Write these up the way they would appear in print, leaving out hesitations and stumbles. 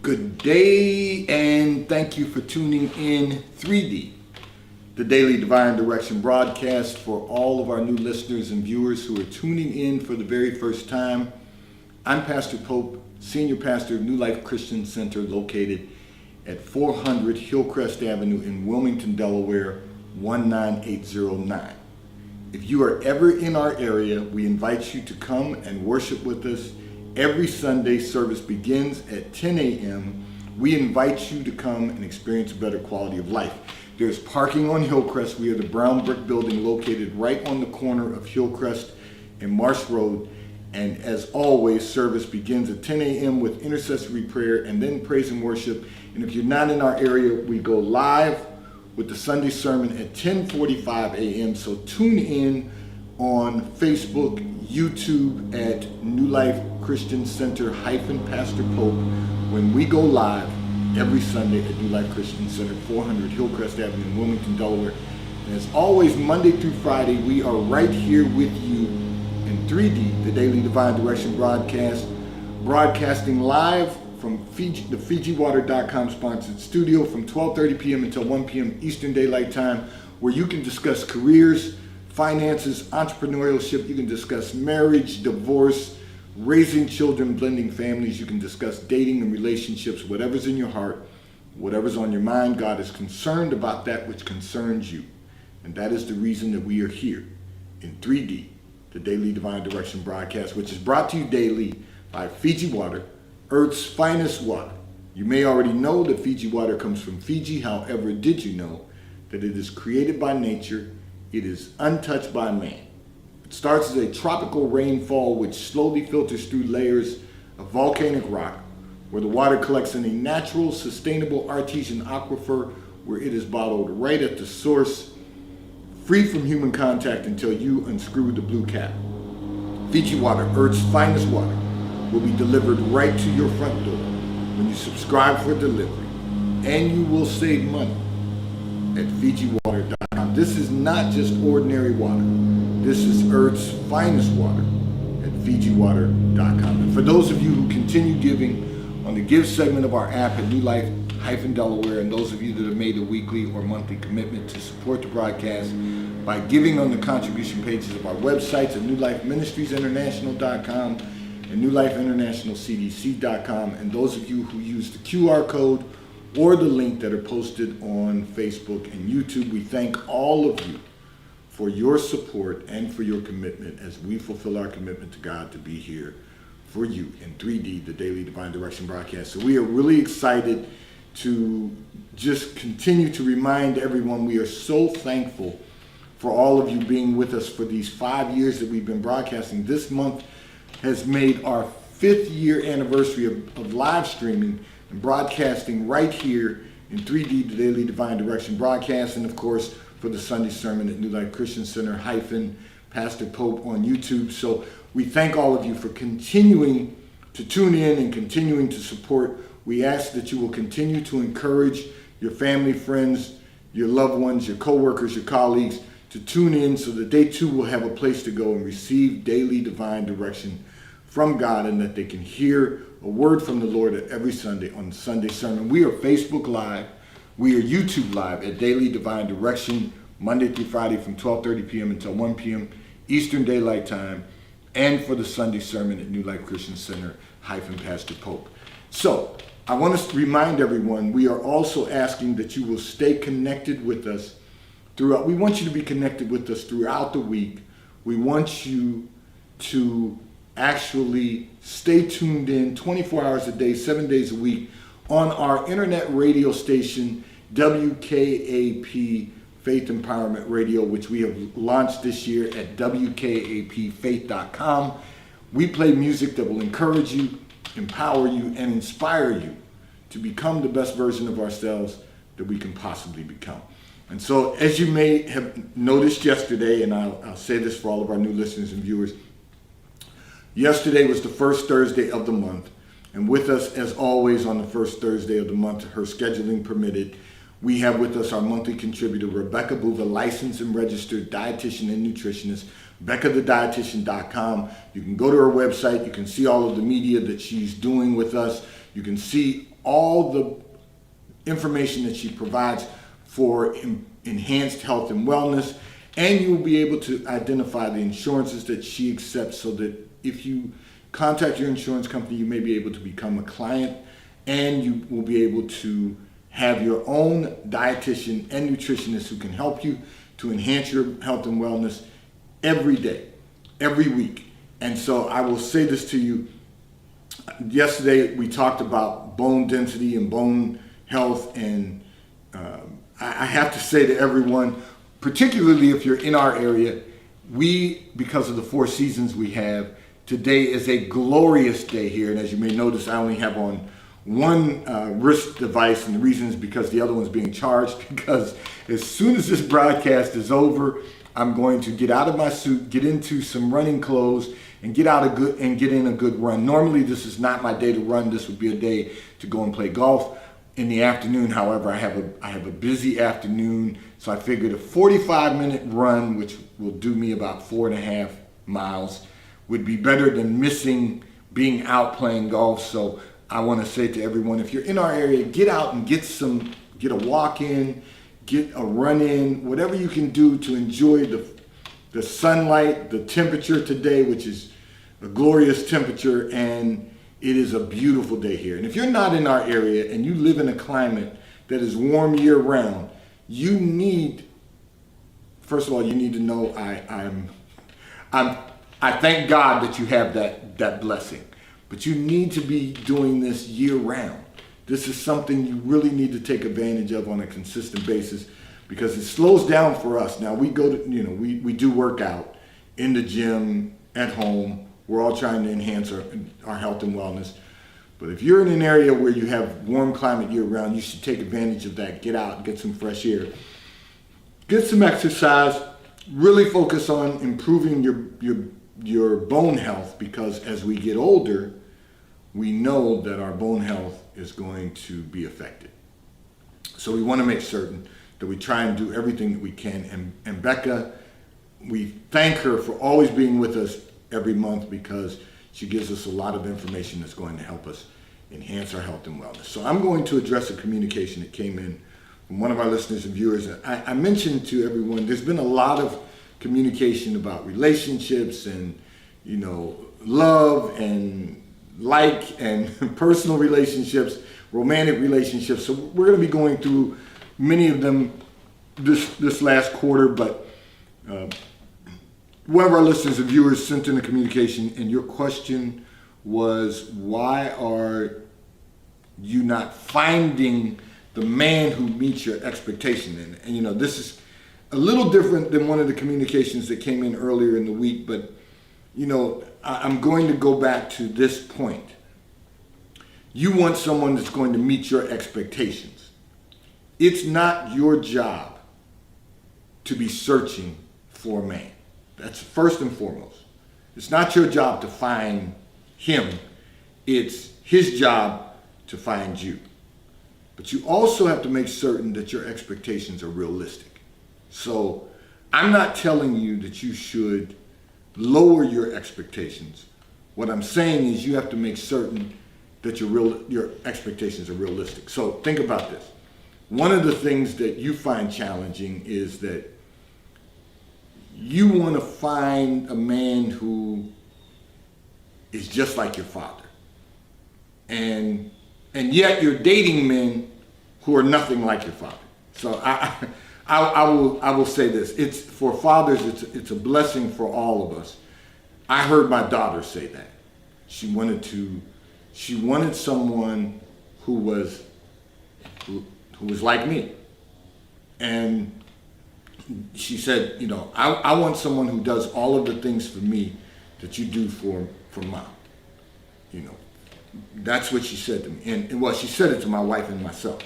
Good day, and thank you for tuning in 3D, the Daily Divine Direction broadcast. For all of our new listeners and viewers who are tuning in for the very first time, I'm Pastor Pope, Senior Pastor of New Life Christian Center, located at 400 Hillcrest Avenue in Wilmington, Delaware, 19809. If you are ever in our area, we invite you to come and worship with us. Every Sunday service begins at 10 a.m. We invite you to come and experience a better quality of life. There's parking on Hillcrest. We are the brown brick building located right on the corner of Hillcrest and Marsh Road. And as always, service begins at 10 a.m. with intercessory prayer and then praise and worship. And if you're not in our area, we go live with the Sunday sermon at 10:45 a.m. So tune in on Facebook, YouTube at New Life Christian Center Pastor Pope when we go live every Sunday at New Life Christian Center, 400 Hillcrest Avenue in Wilmington, Delaware. And as always, Monday through Friday, we are right here with you in 3D, the Daily Divine Direction broadcast, broadcasting live from the FijiWater.com sponsored studio from 12:30 p.m. until 1 p.m. Eastern Daylight Time, where you can discuss careers, finances, entrepreneurship. You can discuss marriage, divorce, raising children, blending families. You can discuss dating and relationships, whatever's in your heart, whatever's on your mind. God is concerned about that which concerns you. And that is the reason that we are here in 3D, the Daily Divine Direction broadcast, which is brought to you daily by Fiji Water, Earth's finest water. You may already know that Fiji water comes from Fiji. However, did you know that it is created by nature? It is untouched by man. It starts as a tropical rainfall which slowly filters through layers of volcanic rock, where the water collects in a natural, sustainable artesian aquifer, where it is bottled right at the source, free from human contact until you unscrew the blue cap. Fiji Water, Earth's finest water, will be delivered right to your front door when you subscribe for delivery, and you will save money at FijiWater.com. This is not just ordinary water. This is Earth's finest water at FijiWater.com. And for those of you who continue giving on the Give segment of our app at New Life-Delaware, and those of you that have made a weekly or monthly commitment to support the broadcast by giving on the contribution pages of our websites at NewLifeMinistriesInternational.com and NewLifeInternationalCDC.com, and those of you who use the QR code or the link that are posted on Facebook and YouTube, we thank all of you for your support and for your commitment as we fulfill our commitment to God to be here for you in 3D, the Daily Divine Direction broadcast. So we are really excited to just continue to remind everyone we are so thankful for all of you being with us for these 5 years that we've been broadcasting. This month has made our 5th year anniversary of live streaming and broadcasting right here in 3D, the Daily Divine Direction broadcast, and of course for the Sunday sermon at New Life Christian Center Pastor Pope on YouTube. So we thank all of you for continuing to tune in and continuing to support. We ask that you will continue to encourage your family, friends, your loved ones, your co-workers, your colleagues to tune in so that they too will have a place to go and receive daily divine direction from God, and that they can hear a word from the Lord every Sunday on the Sunday sermon. We are Facebook Live. We are YouTube Live at Daily Divine Direction, Monday through Friday from 12:30 p.m. until 1 p.m. Eastern Daylight Time, and for the Sunday sermon at New Life Christian Center Pastor Pope. So I want to remind everyone, we are also asking that you will stay connected with us throughout. We want you to be connected with us throughout the week. We want you to actually stay tuned in 24 hours a day, 7 days a week on our internet radio station, WKAP Faith Empowerment Radio, which we have launched this year at WKAPfaith.com. We play music that will encourage you, empower you, and inspire you to become the best version of ourselves that we can possibly become. And so, as you may have noticed yesterday, and I'll say this for all of our new listeners and viewers, yesterday was the first Thursday of the month, and with us, as always, on the first Thursday of the month, her scheduling permitted, we have with us our monthly contributor, Rebecca Buva, licensed and registered dietitian and nutritionist, BeccaTheDietitian.com. You can go to her website. You can see all of the media that she's doing with us. You can see all the information that she provides for enhanced health and wellness, and you will be able to identify the insurances that she accepts so that if you contact your insurance company, you may be able to become a client, and you will be able to have your own dietitian and nutritionist who can help you to enhance your health and wellness every day, every week. And so I will say this to you. Yesterday we talked about bone density and bone health, and I have to say to everyone, particularly if you're in our area, because of the 4 seasons we have, today is a glorious day here. And as you may notice, I only have on one wrist device, and the reason is because the other one's being charged, because as soon as this broadcast is over, I'm going to get out of my suit, get into some running clothes, and get in a good run. Normally this is not my day to run. This would be a day to go and play golf in the afternoon. However, I have a busy afternoon, so I figured a 45-minute run, which will do me about 4.5 miles, would be better than missing being out playing golf. So I want to say to everyone, if you're in our area, get out and get a walk in, get a run in, whatever you can do to enjoy the sunlight, the temperature today, which is a glorious temperature, and it is a beautiful day here. And if you're not in our area and you live in a climate that is warm year round, first of all, you need to know I thank God that you have that blessing. But you need to be doing this year round. This is something you really need to take advantage of on a consistent basis, because it slows down for us. Now we go to, we do work out in the gym, at home. We're all trying to enhance our health and wellness. But if you're in an area where you have warm climate year round, you should take advantage of that. Get out and get some fresh air. Get some exercise. Really focus on improving your bone health, because as we get older, we know that our bone health is going to be affected. So we want to make certain that we try and do everything that we can. And Becca, we thank her for always being with us every month, because she gives us a lot of information that's going to help us enhance our health and wellness. So I'm going to address a communication that came in from one of our listeners and viewers. I mentioned to everyone, there's been a lot of communication about relationships and, love and and personal relationships, romantic relationships. So we're going to be going through many of them this last quarter, but one of our listeners and viewers sent in a communication, and your question was, why are you not finding the man who meets your expectation? And this is a little different than one of the communications that came in earlier in the week, but I'm going to go back to this point. You want someone that's going to meet your expectations. It's not your job to be searching for a man. That's first and foremost. It's not your job to find him. It's his job to find you. But you also have to make certain that your expectations are realistic. So I'm not telling you that you should lower your expectations. What I'm saying is you have to make certain that your expectations are realistic. So think about this. One of the things that you find challenging is that you want to find a man who is just like your father. And yet you're dating men who are nothing like your father. So I will say this. It's for fathers, it's a blessing for all of us. I heard my daughter say that. She wanted someone who was like me. And she said, I want someone who does all of the things for me that you do for mom. That's what she said to me. And she said it to my wife and myself.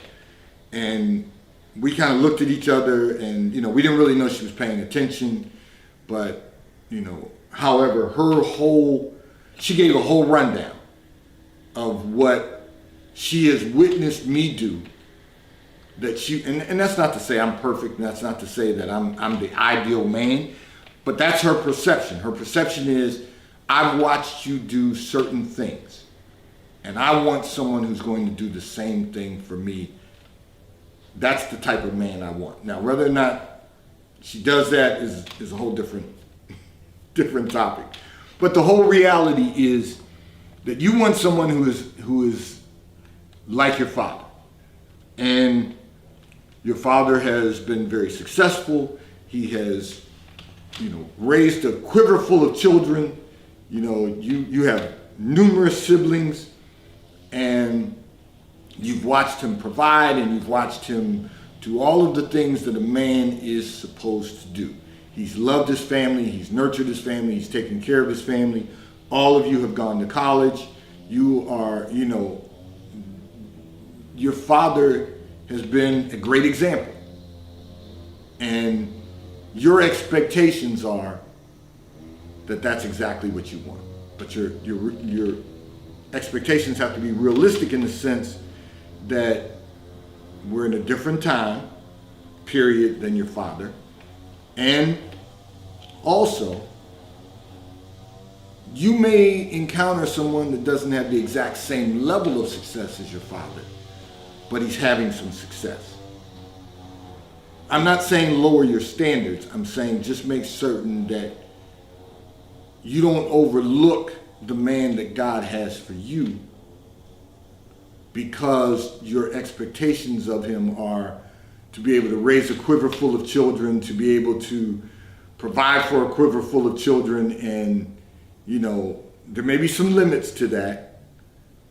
And we kind of looked at each other, and we didn't really know she was paying attention, but however, she gave a whole rundown of what she has witnessed me do. And that's not to say I'm perfect, and that's not to say that I'm the ideal man, but that's her perception. Her perception is, I've watched you do certain things, and I want someone who's going to do the same thing for me. That's the type of man I want. Now, whether or not she does that is a whole different topic. But the whole reality is that you want someone who is like your father. And your father has been very successful. He has, raised a quiver full of children. You have numerous siblings, and you've watched him provide, and you've watched him do all of the things that a man is supposed to do. He's loved his family, he's nurtured his family, he's taken care of his family. All of you have gone to college. You are, your father has been a great example. And your expectations are that that's exactly what you want. But your expectations have to be realistic in the sense that we're in a different time period than your father. And also, you may encounter someone that doesn't have the exact same level of success as your father, but he's having some success. I'm not saying lower your standards. I'm saying just make certain that you don't overlook the man that God has for you because your expectations of him are to be able to raise a quiver full of children, to be able to provide for a quiver full of children. And, there may be some limits to that,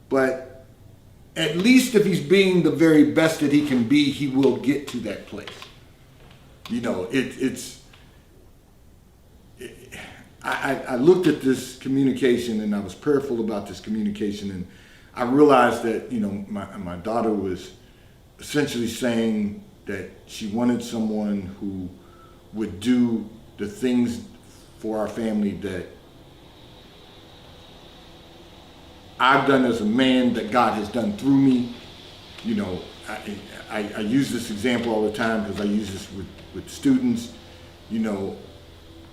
but at least if he's being the very best that he can be, he will get to that place. I looked at this communication and I was prayerful about this communication, and I realized that, my daughter was essentially saying that she wanted someone who would do the things for our family that I've done as a man, that God has done through me. I use this example all the time because I use this with students.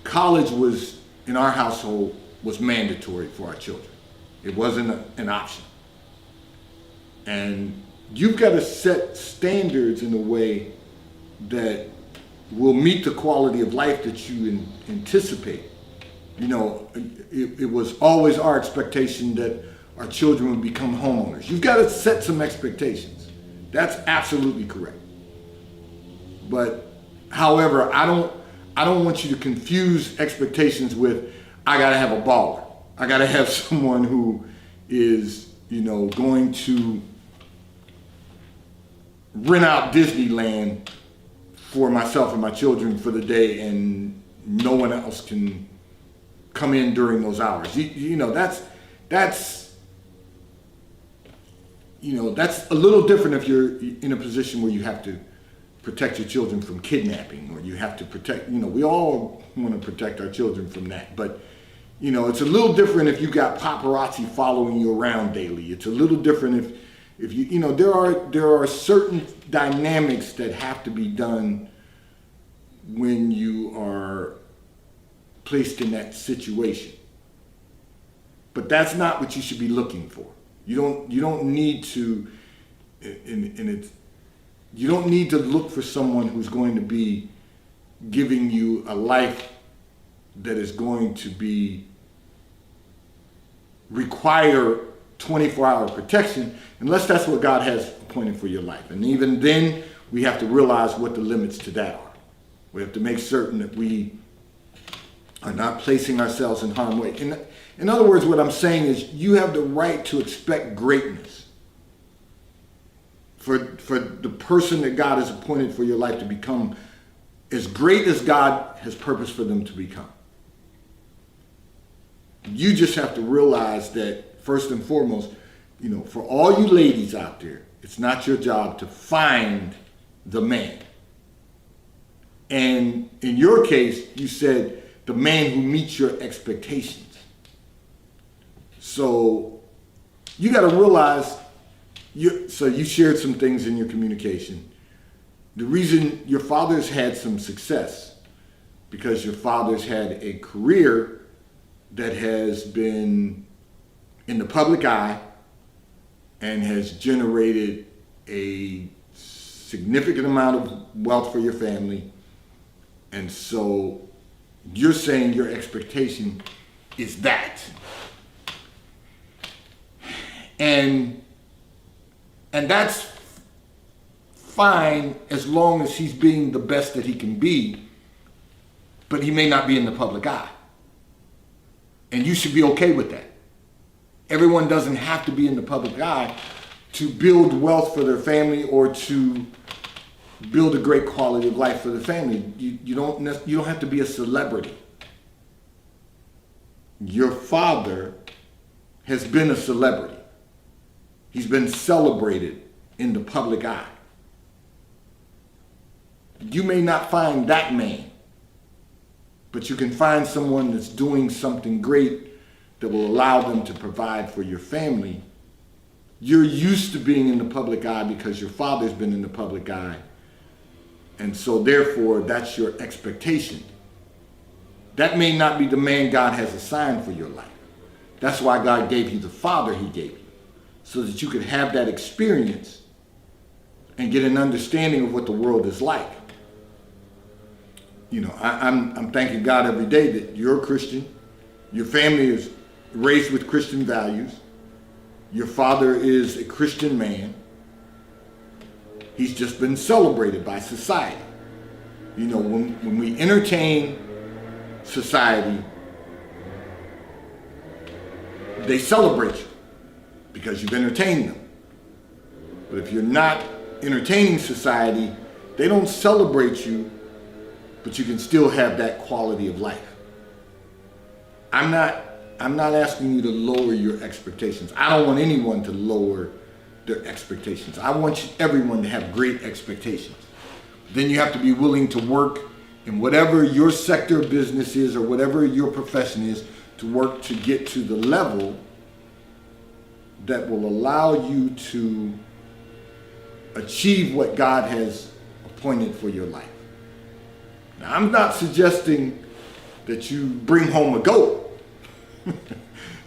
College was, in our household, was mandatory for our children. It wasn't an option. And you've got to set standards in a way that will meet the quality of life that you anticipate. It was always our expectation that our children would become homeowners. You've got to set some expectations. That's absolutely correct. But, however, I don't want you to confuse expectations with, I got to have a baller. I got to have someone who is, going to rent out Disneyland for myself and my children for the day, and no one else can come in during those hours. That's a little different if you're in a position where you have to protect your children from kidnapping, or you have to protect, we all want to protect our children from that. But, it's a little different if you got paparazzi following you around daily. It's a little different if you, there are certain dynamics that have to be done when you are placed in that situation. But that's not what you should be looking for. You don't need to, you don't need to look for someone who's going to be giving you a life that is going to require 24-hour protection, unless that's what God has appointed for your life. And even then, we have to realize what the limits to that are. We have to make certain that we are not placing ourselves in harm's way. In other words, what I'm saying is you have the right to expect greatness for the person that God has appointed for your life to become as great as God has purposed for them to become. You just have to realize that, first and foremost, for all you ladies out there, it's not your job to find the man. And in your case, you said the man who meets your expectations. So you got to realize, so you shared some things in your communication. The reason your father's had some success, because your father's had a career that has been in the public eye, and has generated a significant amount of wealth for your family. And so you're saying your expectation is that. And that's fine as long as he's being the best that he can be, but he may not be in the public eye. And you should be okay with that. Everyone doesn't have to be in the public eye to build wealth for their family or to build a great quality of life for the family. You don't have to be a celebrity. Your father has been a celebrity. He's been celebrated in the public eye. You may not find that man, but you can find someone that's doing something great that will allow them to provide for your family. You're used to being in the public eye because your father's been in the public eye. And so therefore, that's your expectation. That may not be the man God has assigned for your life. That's why God gave you the father he gave you, so that you could have that experience and get an understanding of what the world is like. You know, I'm thanking God every day that you're a Christian. Your family is raised with Christian values. Your father is a Christian man. He's just been celebrated by society. You know, when we entertain society, they celebrate you because you've entertained them. But if you're not entertaining society, they don't celebrate you, but you can still have that quality of life. I'm not asking you to lower your expectations. I don't want anyone to lower their expectations. I want everyone to have great expectations. Then you have to be willing to work in whatever your sector of business is or whatever your profession is, to work to get to the level that will allow you to achieve what God has appointed for your life. Now, I'm not suggesting that you bring home a goat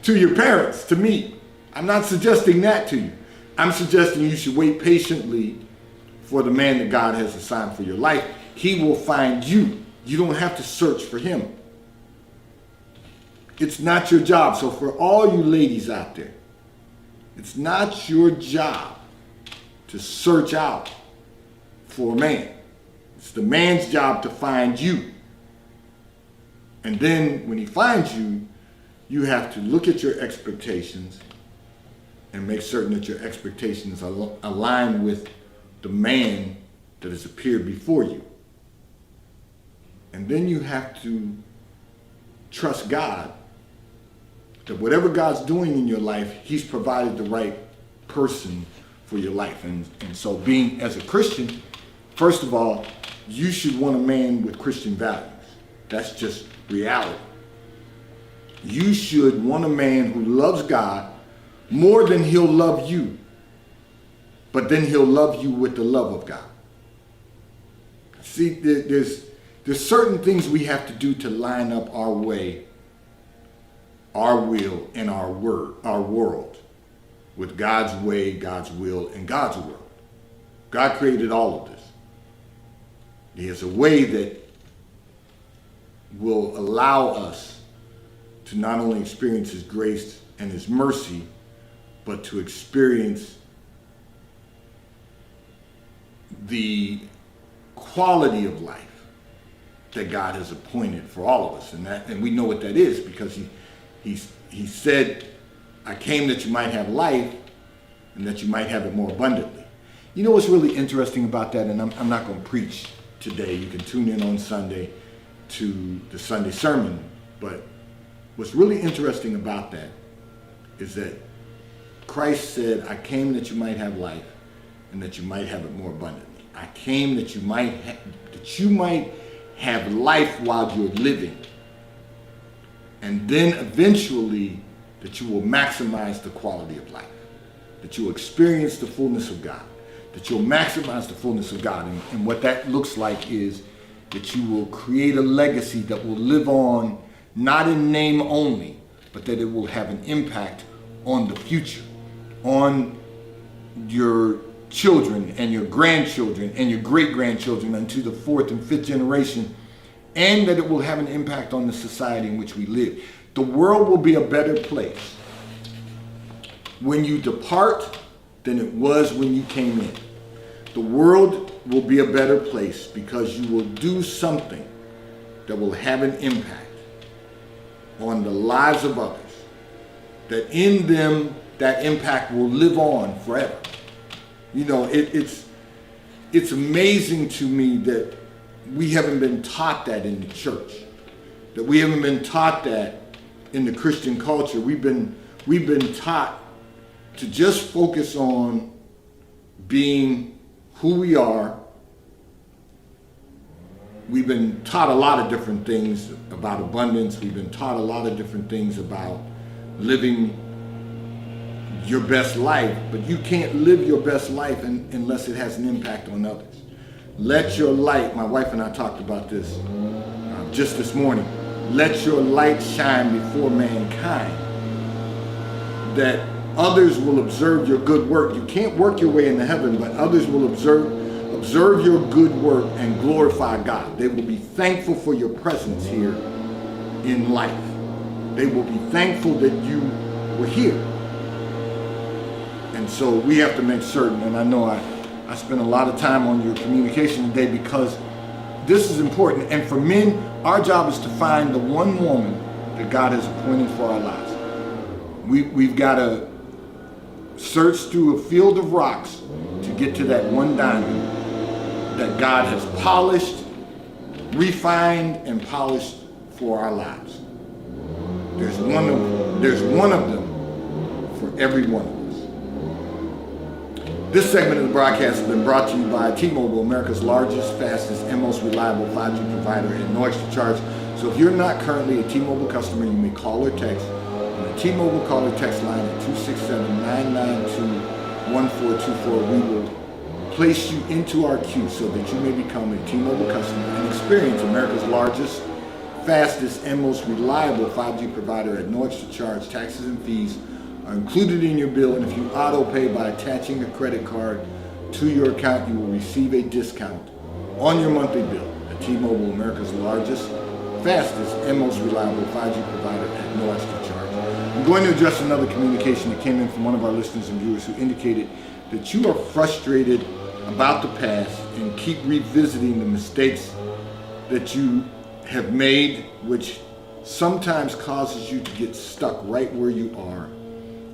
to your parents, to me. I'm not suggesting that to you. I'm suggesting you should wait patiently for the man that God has assigned for your life. He will find you. You don't have to search for him. It's not your job. So for all you ladies out there, it's not your job to search out for a man. It's the man's job to find you. And then when he finds you, you have to look at your expectations and make certain that your expectations align with the man that has appeared before you. And then you have to trust God that whatever God's doing in your life, he's provided the right person for your life. And so being as a Christian, first of all, you should want a man with Christian values. That's just reality. You should want a man who loves God more than he'll love you, but then he'll love you with the love of God. See, there's certain things we have to do to line up our way, our will, and our world with God's way, God's will, and God's world. God created all of this. He has a way that will allow us to not only experience his grace and his mercy, but to experience the quality of life that God has appointed for all of us. And we know what that is because he said, I came that you might have life and that you might have it more abundantly. You know what's really interesting about that, and I'm not going to preach today. You can tune in on Sunday to the Sunday sermon. But what's really interesting about that is that Christ said, I came that you might have life and that you might have it more abundantly. I came that you might have life while you're living. And then eventually that you will maximize the quality of life, that you'll experience the fullness of God, that you'll maximize the fullness of God. And what that looks like is that you will create a legacy that will live on, not in name only, but that it will have an impact on the future, on your children and your grandchildren and your great-grandchildren unto the fourth and fifth generation, and that it will have an impact on the society in which we live. The world will be a better place when you depart than it was when you came in. The world will be a better place because you will do something that will have an impact on the lives of others, that in them that impact will live on forever. You know, it's amazing to me that we haven't been taught that in the church, that we haven't been taught that in the Christian culture. We've been taught to just focus on being who we are. We've been taught a lot of different things about abundance. We've been taught a lot of different things about living your best life, but you can't live your best life unless it has an impact on others. Let your light, my wife and I talked about this just this morning, let your light shine before mankind, that others will observe your good work. You can't work your way into heaven, but others will observe your good work and glorify God. They will be thankful for your presence here in life. They will be thankful that you were here. And so we have to make certain, and I know I spent a lot of time on your communication today because this is important. And for men, our job is to find the one woman that God has appointed for our lives. We've got to search through a field of rocks to get to that one diamond that God has polished, refined, and polished for our lives. There's one of them for every one of us. This segment of the broadcast has been brought to you by T-Mobile, America's largest, fastest, and most reliable 5G provider at no extra charge. So if you're not currently a T-Mobile customer, you may call or text on the T-Mobile call or text line at 267-992-1424. We will place you into our queue so that you may become a T-Mobile customer and experience America's largest, fastest, and most reliable 5G provider at no extra charge. Taxes and fees are included in your bill, and if you auto pay by attaching a credit card to your account, you will receive a discount on your monthly bill. At T-Mobile, America's largest, fastest, and most reliable 5G provider at no extra charge. I'm going to address another communication that came in from one of our listeners and viewers who indicated that you are frustrated about the past and keep revisiting the mistakes that you have made, which sometimes causes you to get stuck right where you are.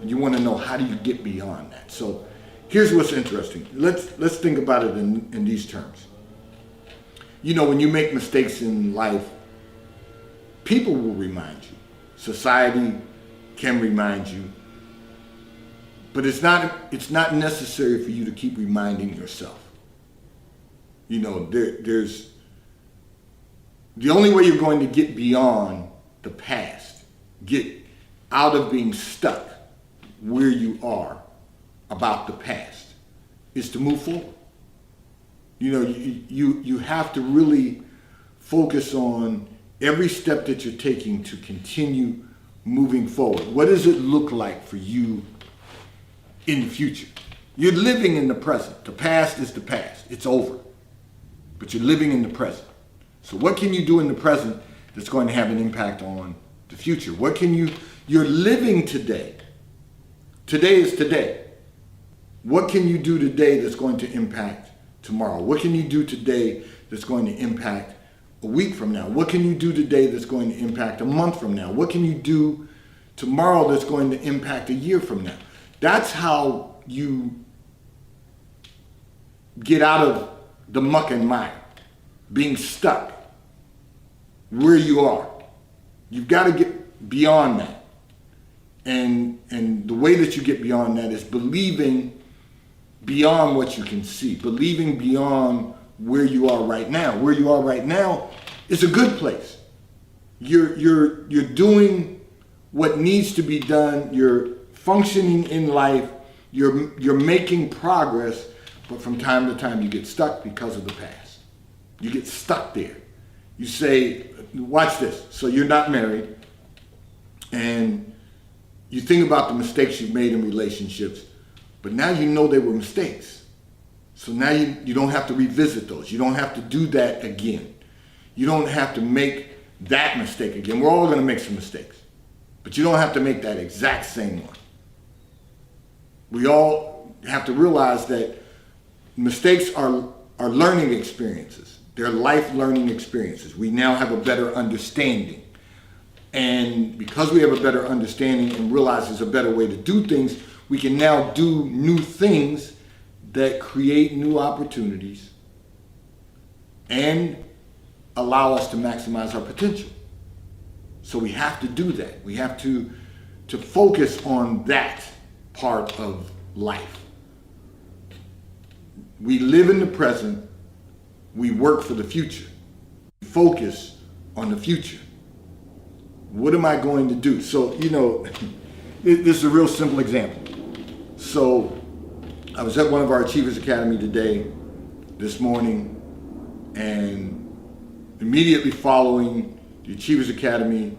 And you want to know, how do you get beyond that? So here's what's interesting. Let's think about it in these terms. You know, when you make mistakes in life, people will remind you. Society can remind you. But it's not necessary for you to keep reminding yourself. You know, there's the only way you're going to get beyond the past, get out of being stuck where you are about the past, is to move forward. You know, you have to really focus on every step that you're taking to continue moving forward. What does it look like for you in the future? You're living in the present. The past is the past. It's over. But you're living in the present. So what can you do in the present that's going to have an impact on the future? You're living today. Today is today. What can you do today that's going to impact tomorrow? What can you do today that's going to impact a week from now? What can you do today that's going to impact a month from now? What can you do tomorrow that's going to impact a year from now? That's how you get out of the muck and mire, being stuck where you are. You've got to get beyond that. And the way that you get beyond that is believing beyond what you can see, believing beyond where you are right now. Where you are right now is a good place. You're doing what needs to be done. You're functioning in life. You're making progress, but from time to time you get stuck because of the past. You get stuck there. You say, watch this. So you're not married, and you think about the mistakes you've made in relationships. But now you know they were mistakes. So now you don't have to revisit those. You don't have to do that again. You don't have to make that mistake again. We're all going to make some mistakes. But you don't have to make that exact same one. We all have to realize that mistakes are learning experiences. They're life learning experiences. We now have a better understanding. And because we have a better understanding and realize there's a better way to do things, we can now do new things that create new opportunities and allow us to maximize our potential. So we have to do that. We have to focus on that part of life. We live in the present. We work for the future. Focus on the future. What am I going to do? So, this is a real simple example. So, I was at one of our Achievers Academy today, this morning, and immediately following the Achievers Academy,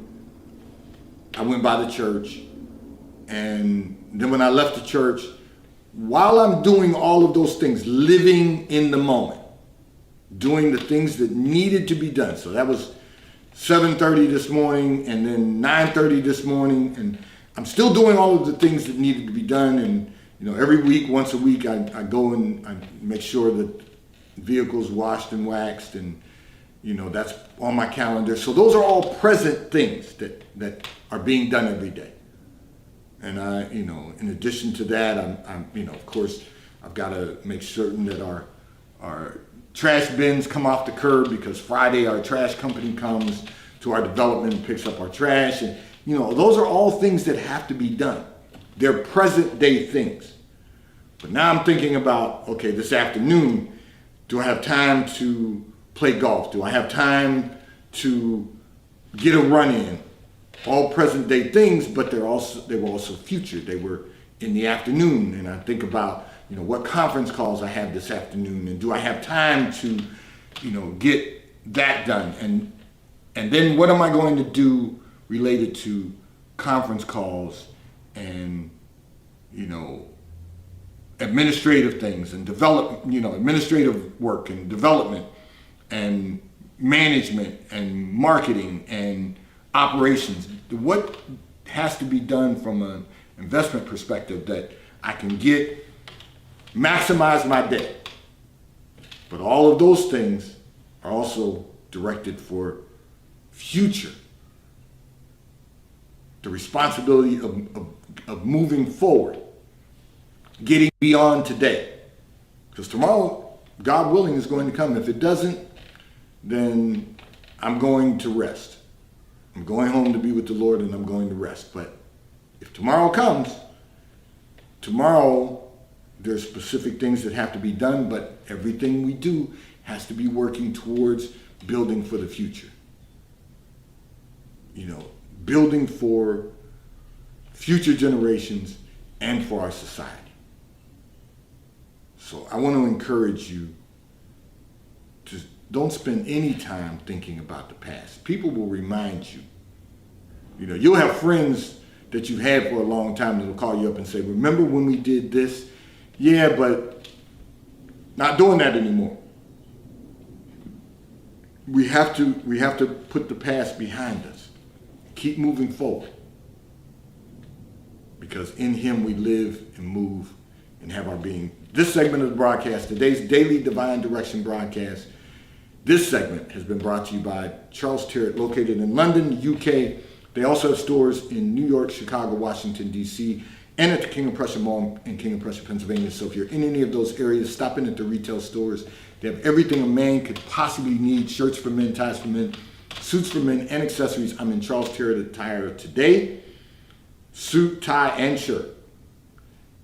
I went by the church. And then when I left the church, while I'm doing all of those things, living in the moment, doing the things that needed to be done. So that was 7:30 this morning and then 9:30 this morning. And I'm still doing all of the things that needed to be done. And, every week, once a week, I go and I make sure that vehicles washed and waxed, and, that's on my calendar. So those are all present things that are being done every day. And I, in addition to that, I'm of course, I've got to make certain that our trash bins come off the curb, because Friday our trash company comes to our development and picks up our trash. And, those are all things that have to be done. They're present day things. But now I'm thinking about, okay, this afternoon, do I have time to play golf? Do I have time to get a run in? All present day things, but they were also future. They were in the afternoon, and I think about, what conference calls I have this afternoon, and do I have time to, get that done? And then what am I going to do related to conference calls and, administrative things and administrative work and development and management and marketing and operations. What has to be done from an investment perspective that I can maximize my day? But all of those things are also directed for future. The responsibility of moving forward, getting beyond today. Because tomorrow, God willing, is going to come. If it doesn't, then I'm going to rest. I'm going home to be with the Lord, and I'm going to rest. But if tomorrow comes, tomorrow there's specific things that have to be done, but everything we do has to be working towards building for the future. Building for future generations and for our society. So I want to encourage you to don't spend any time thinking about the past. People will remind you. You'll have friends that you've had for a long time that will call you up and say, remember when we did this? Yeah, but not doing that anymore. We have to put the past behind us. Keep moving forward. Because in Him we live and move and have our being. This segment of the broadcast, today's Daily Divine Direction broadcast, this segment has been brought to you by Charles Tyrwhitt, located in London, UK. They also have stores in New York, Chicago, Washington, D.C., and at the King of Prussia Mall in King of Prussia, Pennsylvania. So if you're in any of those areas, stop in at the retail stores. They have everything a man could possibly need: shirts for men, ties for men, suits for men, and accessories. I'm in Charles Tyrwhitt attire today. Suit, tie, and shirt.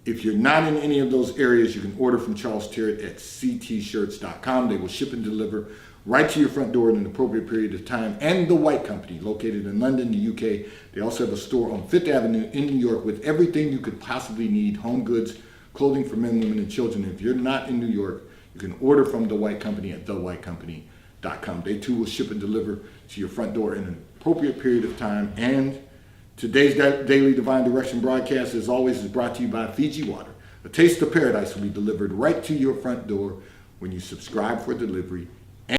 If you're not in any of those areas, you can order from Charles Tyrwhitt at ctshirts.com. They will ship and deliver right to your front door in an appropriate period of time. And The White Company, located in London, the UK. They also have a store on Fifth Avenue in New York with everything you could possibly need: home goods, clothing for men, women, and children. If you're not in New York, you can order from The White Company at thewhitecompany.com. They too will ship and deliver to your front door in an appropriate period of time. And today's Daily Divine Direction broadcast, as always, is brought to you by Fiji Water. A taste of paradise will be delivered right to your front door when you subscribe for delivery